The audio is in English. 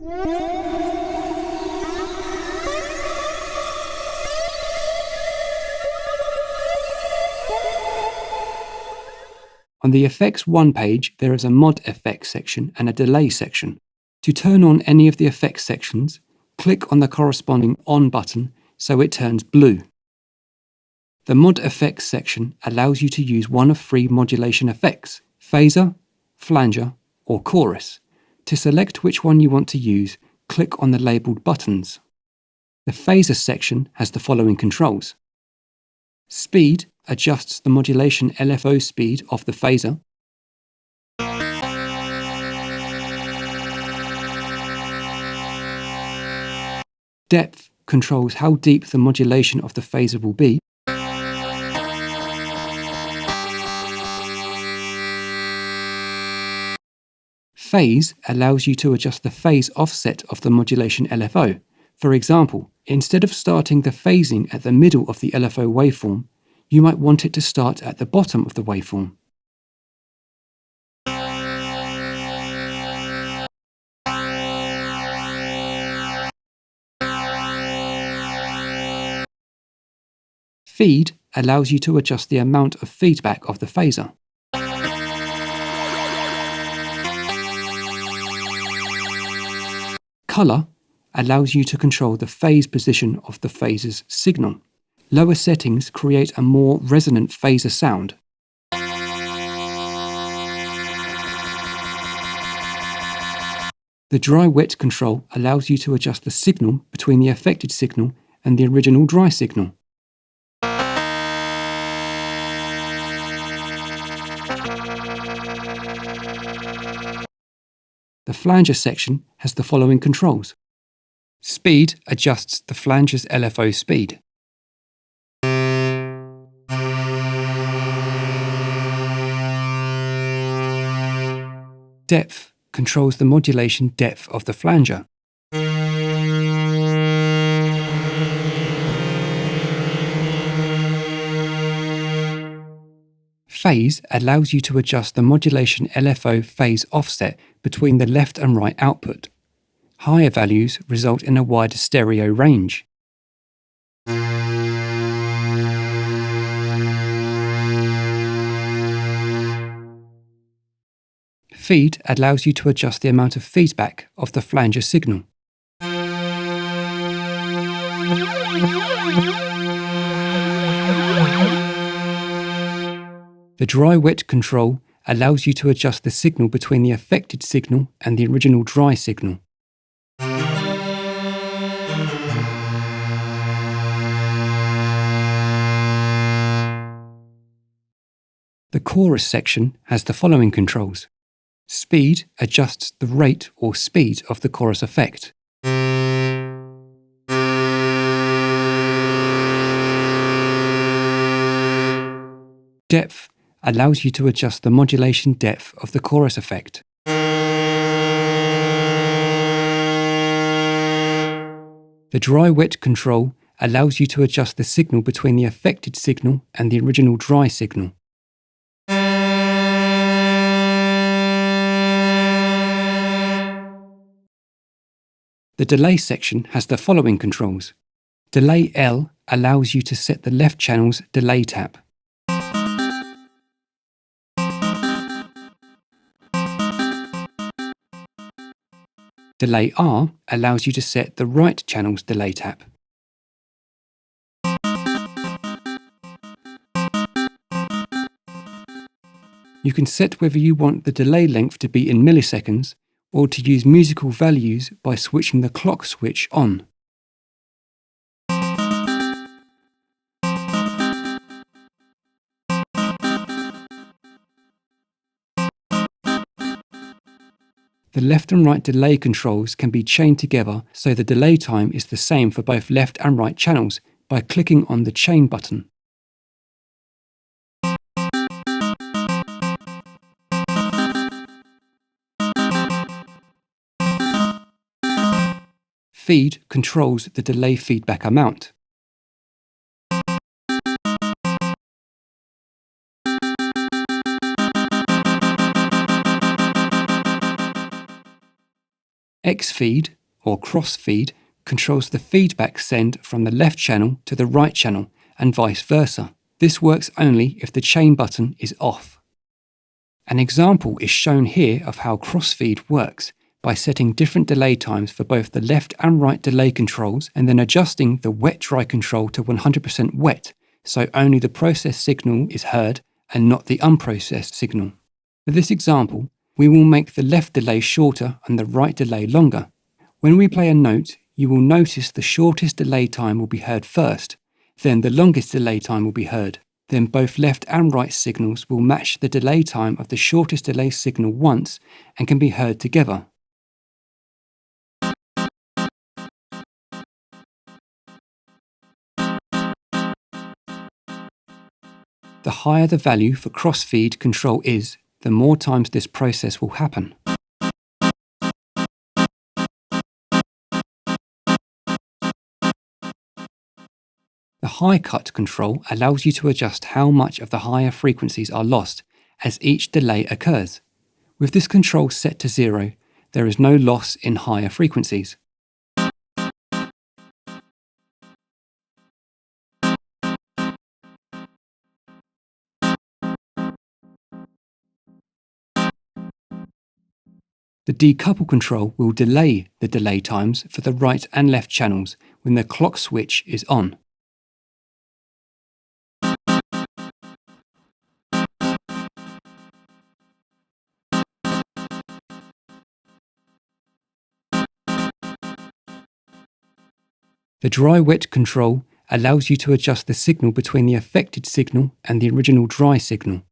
On the FX1 page, there is a Mod Effects section and a Delay section. To turn on any of the effects sections, click on the corresponding On button so it turns blue. The Mod Effects section allows you to use one of three modulation effects: phaser, flanger, or chorus. To select which one you want to use, click on the labelled buttons. The phaser section has the following controls. Speed adjusts the modulation LFO speed of the phaser. Depth controls how deep the modulation of the phaser will be. Phase allows you to adjust the phase offset of the modulation LFO. For example, instead of starting the phasing at the middle of the LFO waveform, you might want it to start at the bottom of the waveform. Feed allows you to adjust the amount of feedback of the phaser. Color allows you to control the phase position of the phaser's signal. Lower settings create a more resonant phaser sound. The dry-wet control allows you to adjust the signal between the affected signal and the original dry signal. The flanger section has the following controls. Speed adjusts the flanger's LFO speed. Depth controls the modulation depth of the flanger. Phase allows you to adjust the modulation LFO phase offset between the left and right output. Higher values result in a wider stereo range. Feed allows you to adjust the amount of feedback of the flanger signal. The dry-wet control allows you to adjust the signal between the affected signal and the original dry signal. The chorus section has the following controls. Speed adjusts the rate or speed of the chorus effect. Depth allows you to adjust the modulation depth of the chorus effect. The dry-wet control allows you to adjust the signal between the affected signal and the original dry signal. The delay section has the following controls. Delay L allows you to set the left channel's delay tap. Delay R allows you to set the right channel's delay tap. You can set whether you want the delay length to be in milliseconds or to use musical values by switching the clock switch on. The left and right delay controls can be chained together so the delay time is the same for both left and right channels by clicking on the chain button. Feed controls the delay feedback amount. X-feed, or cross-feed, controls the feedback send from the left channel to the right channel, and vice versa. This works only if the chain button is off. An example is shown here of how cross-feed works by setting different delay times for both the left and right delay controls and then adjusting the wet-dry control to 100% wet, so only the processed signal is heard and not the unprocessed signal. For this example, we will make the left delay shorter and the right delay longer. When we play a note, you will notice the shortest delay time will be heard first, then the longest delay time will be heard. Then both left and right signals will match the delay time of the shortest delay signal once and can be heard together. The higher the value for cross-feed control is, the more times this process will happen. The high cut control allows you to adjust how much of the higher frequencies are lost as each delay occurs. With this control set to 0, there is no loss in higher frequencies. The decouple control will delay the delay times for the right and left channels when the clock switch is on. The dry-wet control allows you to adjust the signal between the affected signal and the original dry signal.